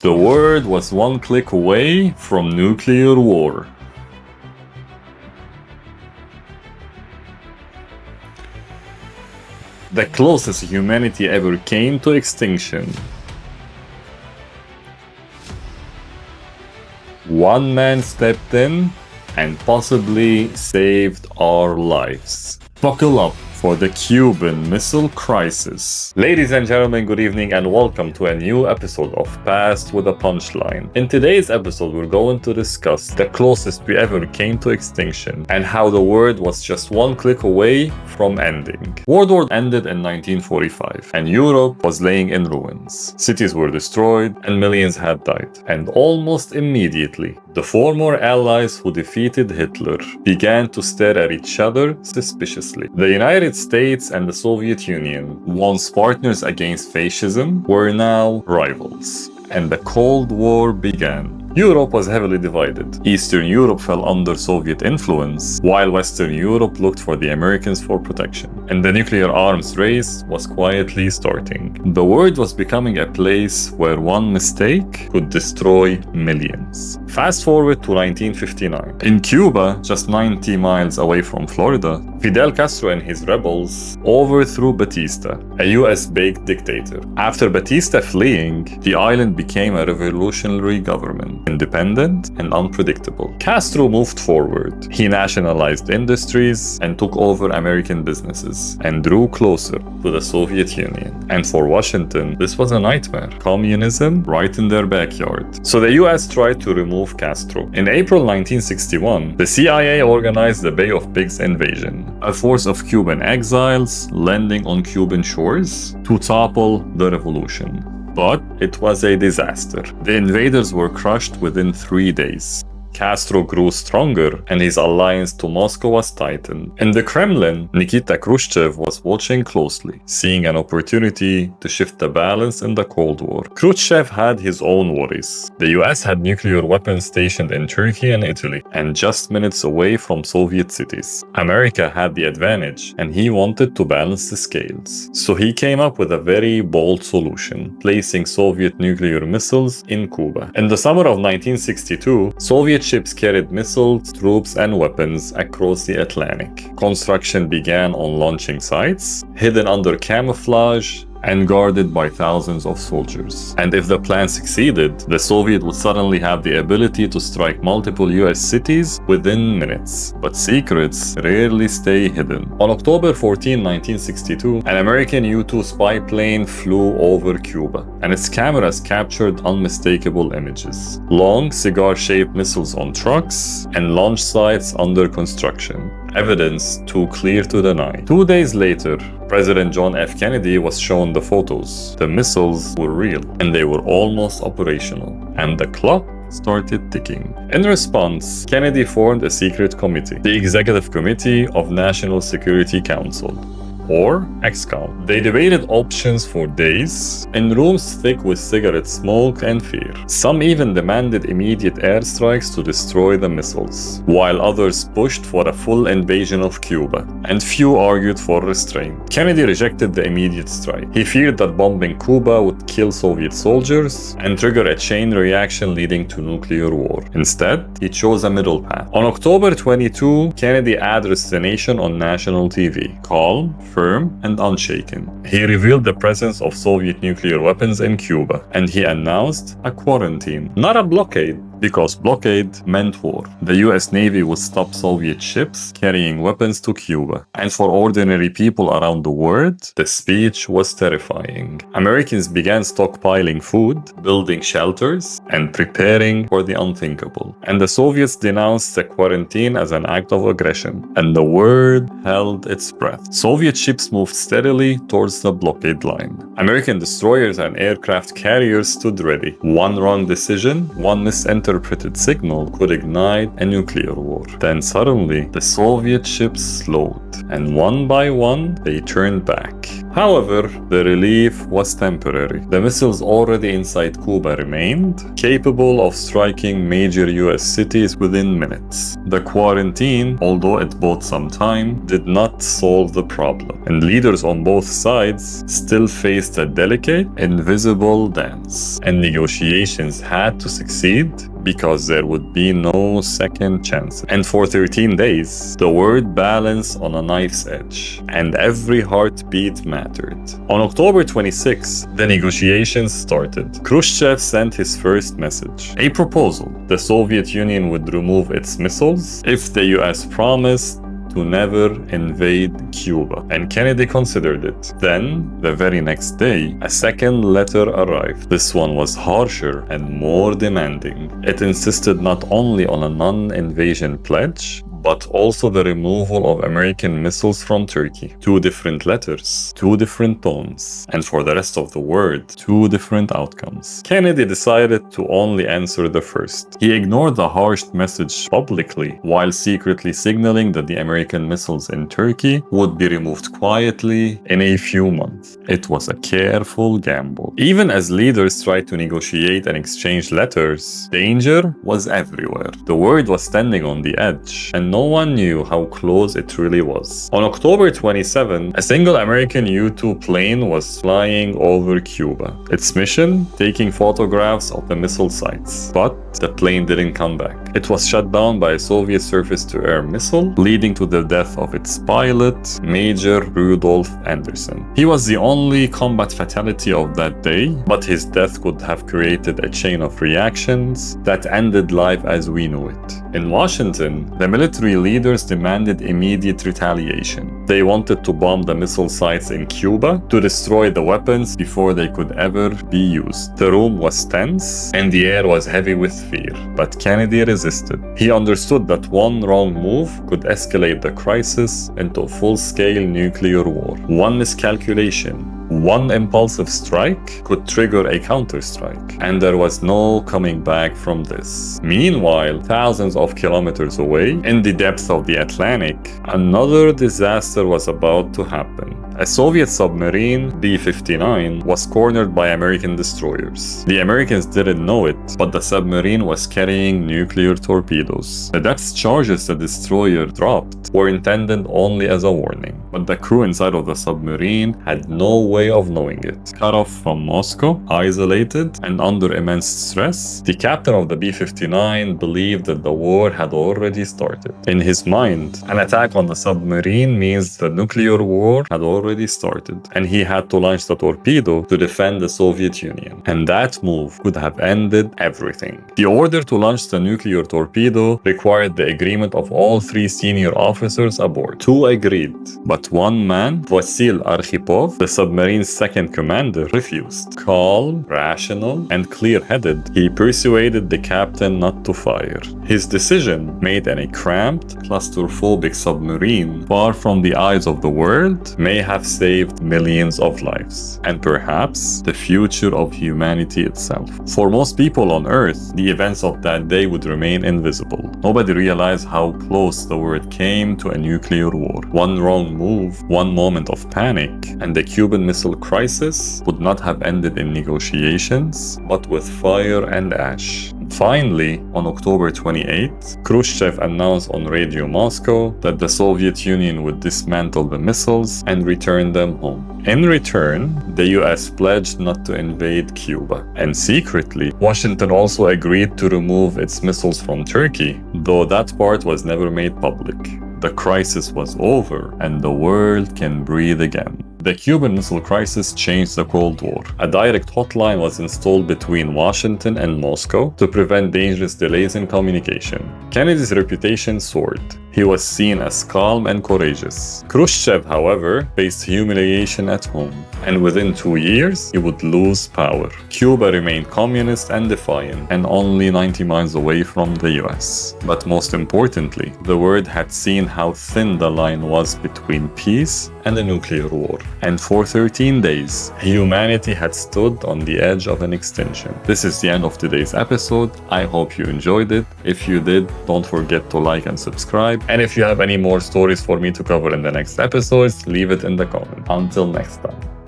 The world was one click away from nuclear war. The closest humanity ever came to extinction. One man stepped in and possibly saved our lives. Buckle up for the Cuban Missile Crisis. Ladies and gentlemen, good evening and welcome to a new episode of Past with a Punchline. In today's episode, we're going to discuss the closest we ever came to extinction and how the world was just one click away from ending. World War ended in 1945 and Europe was laying in ruins. Cities were destroyed and millions had died. And almost immediately, the former allies who defeated Hitler began to stare at each other suspiciously. The United States and the Soviet Union, once partners against fascism, were now rivals, and the Cold War began. Europe was heavily divided. Eastern Europe fell under Soviet influence, while Western Europe looked for the Americans for protection. And the nuclear arms race was quietly starting. The world was becoming a place where one mistake could destroy millions. Fast forward to 1959. In Cuba, just 90 miles away from Florida, Fidel Castro and his rebels overthrew Batista, a US-based dictator. After Batista fleeing, the island became a revolutionary government, independent and unpredictable. Castro moved forward. He nationalized industries and took over American businesses and drew closer to the Soviet Union. And for Washington, this was a nightmare. Communism right in their backyard. So the US tried to remove Castro. In April 1961, the CIA organized the Bay of Pigs invasion, a force of Cuban exiles landing on Cuban shores to topple the revolution. But it was a disaster. The invaders were crushed within 3 days. Castro grew stronger and his alliance to Moscow was tightened. In the Kremlin, Nikita Khrushchev was watching closely, seeing an opportunity to shift the balance in the Cold War. Khrushchev had his own worries. The US had nuclear weapons stationed in Turkey and Italy, and just minutes away from Soviet cities. America had the advantage, and he wanted to balance the scales. So he came up with a very bold solution, placing Soviet nuclear missiles in Cuba. In the summer of 1962, Soviet ships carried missiles, troops, and weapons across the Atlantic. Construction began on launching sites, hidden under camouflage, and guarded by thousands of soldiers. And if the plan succeeded, the Soviet would suddenly have the ability to strike multiple US cities within minutes. But secrets rarely stay hidden. On October 14, 1962, an American U-2 spy plane flew over Cuba, and its cameras captured unmistakable images. Long, cigar-shaped missiles on trucks, and launch sites under construction. Evidence too clear to deny. 2 days later, President John F. Kennedy was shown the photos. The missiles were real, and they were almost operational. And the clock started ticking. In response, Kennedy formed a secret committee, the Executive Committee of National Security Council, or EXCOM. They debated options for days, in rooms thick with cigarette smoke and fear. Some even demanded immediate airstrikes to destroy the missiles, while others pushed for a full invasion of Cuba, and few argued for restraint. Kennedy rejected the immediate strike. He feared that bombing Cuba would kill Soviet soldiers and trigger a chain reaction leading to nuclear war. Instead, he chose a middle path. On October 22, Kennedy addressed the nation on national TV, calm, firm, and unshaken. He revealed the presence of Soviet nuclear weapons in Cuba, and he announced a quarantine, not a blockade, because blockade meant war. The US Navy would stop Soviet ships carrying weapons to Cuba. And for ordinary people around the world, the speech was terrifying. Americans began stockpiling food, building shelters, and preparing for the unthinkable. And the Soviets denounced the quarantine as an act of aggression. And the world held its breath. Soviet ships moved steadily towards the blockade line. American destroyers and aircraft carriers stood ready. One wrong decision, one misinterpretation, interpreted signal could ignite a nuclear war. Then suddenly, the Soviet ships slowed, and one by one, they turned back. However, the relief was temporary. The missiles already inside Cuba remained, capable of striking major US cities within minutes. The quarantine, although it bought some time, did not solve the problem, and leaders on both sides still faced a delicate, invisible dance. And negotiations had to succeed because there would be no second chance. And for 13 days, the word balance on a knife's edge, and every heartbeat mattered. On October 26, the negotiations started. Khrushchev sent his first message, a proposal. The Soviet Union would remove its missiles if the US promised to never invade Cuba, and Kennedy considered it. Then, the very next day, a second letter arrived. This one was harsher and more demanding. It insisted not only on a non-invasion pledge, but also the removal of American missiles from Turkey. Two different letters, two different tones, and for the rest of the world, two different outcomes. Kennedy decided to only answer the first. He ignored the harsh message publicly, while secretly signaling that the American missiles in Turkey would be removed quietly in a few months. It was a careful gamble. Even as leaders tried to negotiate and exchange letters, danger was everywhere. The world was standing on the edge, and no one knew how close it really was. On October 27, a single American U-2 plane was flying over Cuba. Its mission? Taking photographs of the missile sites. But the plane didn't come back. It was shot down by a Soviet surface-to-air missile, leading to the death of its pilot, Major Rudolf Anderson. He was the only combat fatality of that day, but his death could have created a chain of reactions that ended life as we knew it. In Washington, the military leaders demanded immediate retaliation. They wanted to bomb the missile sites in Cuba to destroy the weapons before they could ever be used. The room was tense and the air was heavy with fear, but Kennedy resisted. He understood that one wrong move could escalate the crisis into a full-scale nuclear war. One miscalculation, one impulsive strike could trigger a counterstrike, and there was no coming back from this. Meanwhile, thousands of kilometers away, in the depths of the Atlantic, another disaster was about to happen. A Soviet submarine, B-59, was cornered by American destroyers. The Americans didn't know it, but the submarine was carrying nuclear torpedoes. The depth charges the destroyer dropped were intended only as a warning, but the crew inside of the submarine had no way of knowing it. Cut off from Moscow, isolated, and under immense stress, the captain of the B-59 believed that the war had already started. In his mind, an attack on the submarine means the nuclear war had already started, and he had to launch the torpedo to defend the Soviet Union. And that move could have ended everything. The order to launch the nuclear torpedo required the agreement of all three senior officers aboard. Two agreed, but one man, Vasil Archipov, the submarine's second commander, refused. Calm, rational, and clear-headed, he persuaded the captain not to fire. His decision, made in a cramped, claustrophobic submarine far from the eyes of the world, may have saved millions of lives, and perhaps the future of humanity itself. For most people on Earth, the events of that day would remain invisible. Nobody realized how close the world came to a nuclear war. One wrong move, one moment of panic, and the Cuban Missile Crisis would not have ended in negotiations, but with fire and ash. Finally, on October 28, Khrushchev announced on Radio Moscow that the Soviet Union would dismantle the missiles and return them home. In return, the US pledged not to invade Cuba. And secretly, Washington also agreed to remove its missiles from Turkey, though that part was never made public. The crisis was over, and the world can breathe again. The Cuban Missile Crisis changed the Cold War. A direct hotline was installed between Washington and Moscow to prevent dangerous delays in communication. Kennedy's reputation soared. He was seen as calm and courageous. Khrushchev, however, faced humiliation at home, and within 2 years, he would lose power. Cuba remained communist and defiant, and only 90 miles away from the US. But most importantly, the world had seen how thin the line was between peace and a nuclear war. And for 13 days, humanity had stood on the edge of an extinction. This is the end of today's episode. I hope you enjoyed it. If you did, don't forget to like and subscribe. subscribe. And if you have any more stories for me to cover in the next episodes, leave it in the comments. Until next time.